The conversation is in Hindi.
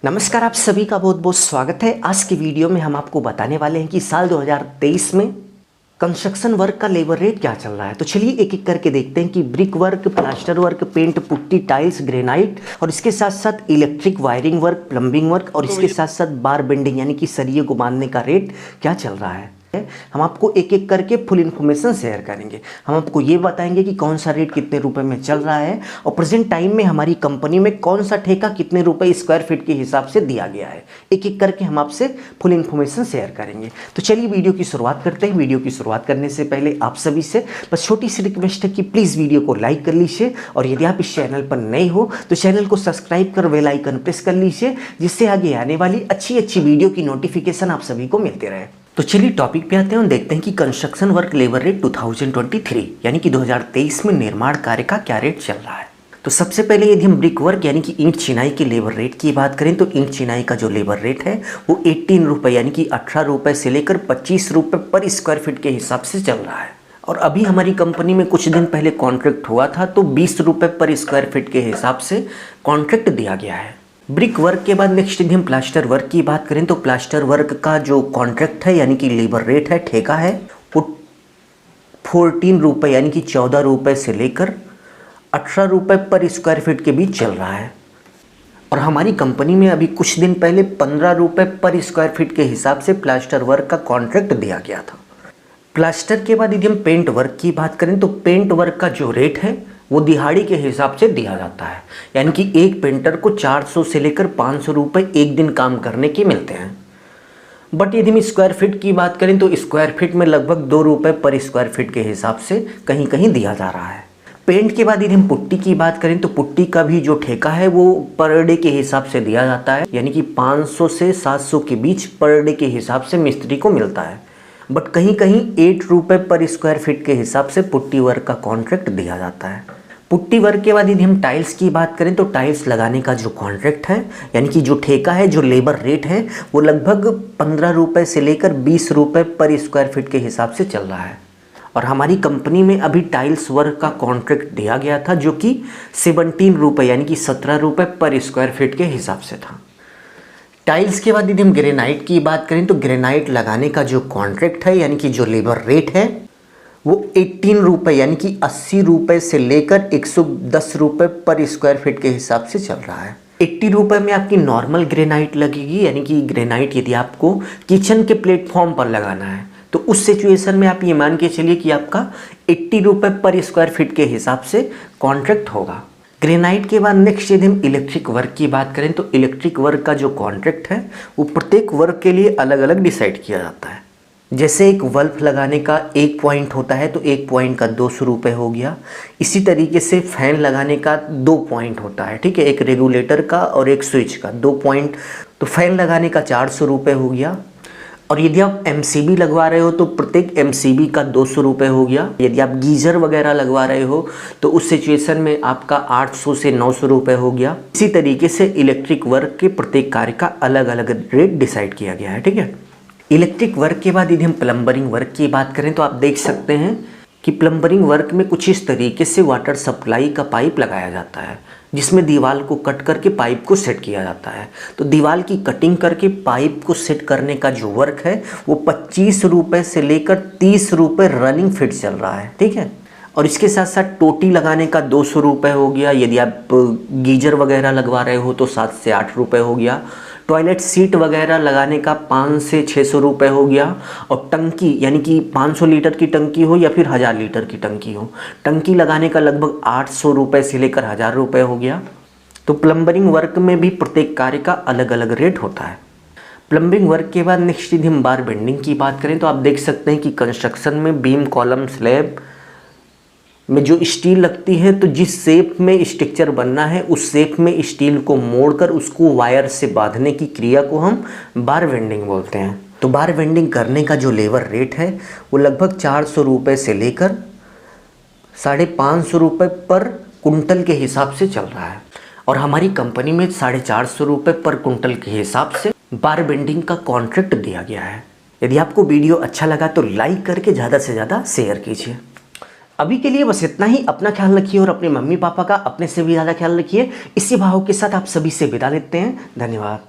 नमस्कार, आप सभी का बहुत बहुत स्वागत है। आज की वीडियो में हम आपको बताने वाले हैं कि साल 2023 में कंस्ट्रक्शन वर्क का लेबर रेट क्या चल रहा है। तो चलिए एक एक करके देखते हैं कि brick work, plaster work, paint, putty, tiles, granite और इसके साथ साथ electric wiring work, plumbing work और इसके साथ साथ बार बेंडिंग यानी कि सरिये को बांधने का रेट क्या चल रहा है। हम आपको एक एक करके फुल इन्फॉर्मेशन शेयर करेंगे। हम आपको ये बताएंगे कि कौन सा रेट कितने रुपए में चल रहा है और प्रेजेंट टाइम में हमारी कंपनी में कौन सा ठेका कितने रुपए स्क्वायर फीट के हिसाब से दिया गया है। एक एक करके हम आपसे फुल इन्फॉर्मेशन शेयर करेंगे। तो चलिए वीडियो की शुरुआत करते हैं। वीडियो की शुरुआत करने से पहले आप सभी से बस छोटी सी रिक्वेस्ट है कि प्लीज़ वीडियो को लाइक कर लीजिए और यदि आप इस चैनल पर नए हो तो चैनल को सब्सक्राइब कर बेल आइकन प्रेस कर लीजिए, जिससे आगे आने वाली अच्छी अच्छी वीडियो की नोटिफिकेशन आप सभी को मिलते रहे। तो चलिए टॉपिक पे आते हैं और देखते हैं कि कंस्ट्रक्शन वर्क लेबर रेट 2023 यानी कि 2023 में निर्माण कार्य का क्या रेट चल रहा है। तो सबसे पहले यदि हम ब्रिक वर्क यानी कि ईंट चिनाई के लेबर रेट की बात करें तो ईंट चिनाई का जो लेबर रेट है वो 18 रुपये यानी कि 18 रुपये से लेकर 25 रुपये पर स्क्वायर फीट के हिसाब से चल रहा है। और अभी हमारी कंपनी में कुछ दिन पहले कॉन्ट्रैक्ट हुआ था तो 20 रुपये पर स्क्वायर फीट के हिसाब से कॉन्ट्रैक्ट दिया गया है। ब्रिक वर्क के बाद नेक्स्ट यदि हम प्लास्टर वर्क की बात करें तो प्लास्टर वर्क का जो कॉन्ट्रैक्ट है यानी कि लेबर रेट है, ठेका है, वो 14 रुपये यानी कि 14 रुपये से लेकर 18 रुपये पर स्क्वायर फीट के बीच चल रहा है। और हमारी कंपनी में अभी कुछ दिन पहले 15 रुपये पर स्क्वायर फीट के हिसाब से प्लास्टर वर्क का कॉन्ट्रैक्ट दिया गया था। प्लास्टर के बाद यदि हम पेंट वर्क की बात करें तो पेंट वर्क का जो रेट है वो दिहाड़ी के हिसाब से दिया जाता है, यानी कि एक पेंटर को 400 से लेकर 500 रुपये एक दिन काम करने के मिलते हैं। बट यदि हम स्क्वायर फीट की बात करें तो स्क्वायर फीट में लगभग 2 रुपये पर स्क्वायर फीट के हिसाब से कहीं कहीं दिया जा रहा है। पेंट के बाद यदि हम पुट्टी की बात करें तो पुट्टी का भी जो ठेका है वो पर डे के हिसाब से दिया जाता है, यानी कि 500 से 700 के बीच पर डे के हिसाब से मिस्त्री को मिलता है। बट कहीं कहीं 8 रुपये पर स्क्वायर फीट के हिसाब से पुट्टी वर्क का कॉन्ट्रैक्ट दिया जाता है। पुट्टी वर्क के बाद यदि हम टाइल्स की बात करें तो टाइल्स लगाने का जो कॉन्ट्रैक्ट है यानी कि जो ठेका है, जो लेबर रेट है वो लगभग 15 रुपये से लेकर 20 रुपये पर स्क्वायर फीट के हिसाब से चल रहा है। और हमारी कंपनी में अभी टाइल्स वर्क का कॉन्ट्रैक्ट दिया गया था जो कि 17 रुपये यानी कि 17 रुपये पर स्क्वायर फीट के हिसाब से था। टाइल्स के बाद यदि हम ग्रेनाइट की बात करें तो ग्रेनाइट लगाने का जो कॉन्ट्रैक्ट है यानी कि जो लेबर रेट है वो 18 रुपये यानी कि 80 रुपये से लेकर 110 रुपये पर स्क्वायर फीट के हिसाब से चल रहा है। 80 रुपये में आपकी नॉर्मल ग्रेनाइट लगेगी, यानी कि ग्रेनाइट यदि आपको किचन के प्लेटफॉर्म पर लगाना है तो उस सिचुएशन में आप ये मान के चलिए कि आपका 80 रुपये पर स्क्वायर फीट के हिसाब से कॉन्ट्रैक्ट होगा। ग्रेनाइट के बाद नेक्स्ट यदि हम इलेक्ट्रिक वर्क की बात करें तो इलेक्ट्रिक वर्क का जो कॉन्ट्रैक्ट है वो प्रत्येक वर्क के लिए अलग अलग डिसाइड किया जाता है। जैसे एक बल्ब लगाने का 1 पॉइंट होता है तो 1 पॉइंट का 200 रुपये हो गया। इसी तरीके से फैन लगाने का 2 पॉइंट होता है, ठीक है, एक रेगुलेटर का और एक स्विच का 2 पॉइंट, तो फैन लगाने का 400 रुपये हो गया। और यदि आप MCB लगवा रहे हो तो प्रत्येक MCB का 200 रुपये हो गया। यदि आप गीजर वगैरह लगवा रहे हो तो उस सिचुएशन में आपका 800 से 900 रुपये हो गया। इसी तरीके से इलेक्ट्रिक वर्क के प्रत्येक कार्य का अलग अलग रेट डिसाइड किया गया है, ठीक है। इलेक्ट्रिक वर्क के बाद यदि हम प्लम्बरिंग वर्क की बात करें तो आप देख सकते हैं कि प्लम्बरिंग वर्क में कुछ इस तरीके से वाटर सप्लाई का पाइप लगाया जाता है जिसमें दीवार को कट करके पाइप को सेट किया जाता है। तो दीवार की कटिंग करके पाइप को सेट करने का जो वर्क है वो 25 रुपये से लेकर 30 रुपये रनिंग फिट चल रहा है, ठीक है। और इसके साथ साथ टोटी लगाने का 200 रुपये हो गया। यदि आप गीजर वगैरह लगवा रहे हो तो 7 से 8 रुपये हो गया। टॉयलेट सीट वगैरह लगाने का 500 से 600 रुपये हो गया। और टंकी यानी कि 500 लीटर की टंकी हो या फिर 1000 लीटर की टंकी हो, टंकी लगाने का लगभग 800 रुपये से लेकर 1000 रुपये हो गया। तो प्लम्बरिंग वर्क में भी प्रत्येक कार्य का अलग अलग रेट होता है। प्लम्बिंग वर्क के बाद नेक्स्ट यदि हम बार बेंडिंग की बात करें तो आप देख सकते हैं कि कंस्ट्रक्शन में बीम, कॉलम, स्लैब में जो स्टील लगती है तो जिस शेप में स्ट्रक्चर बनना है उस शेप में स्टील को मोड़कर उसको वायर से बांधने की क्रिया को हम बार बेंडिंग बोलते हैं। तो बार बेंडिंग करने का जो लेबर रेट है वो लगभग 400 रुपये से लेकर 550 रुपये पर कुंटल के हिसाब से चल रहा है। और हमारी कंपनी में 450 रुपये पर कुंटल के हिसाब से बार बेंडिंग का कॉन्ट्रैक्ट दिया गया है। यदि आपको वीडियो अच्छा लगा तो लाइक करके ज़्यादा से ज़्यादा शेयर कीजिए। अभी के लिए बस इतना ही। अपना ख्याल रखिए और अपने मम्मी पापा का अपने से भी ज़्यादा ख्याल रखिए। इसी भाव के साथ आप सभी से विदा लेते हैं। धन्यवाद।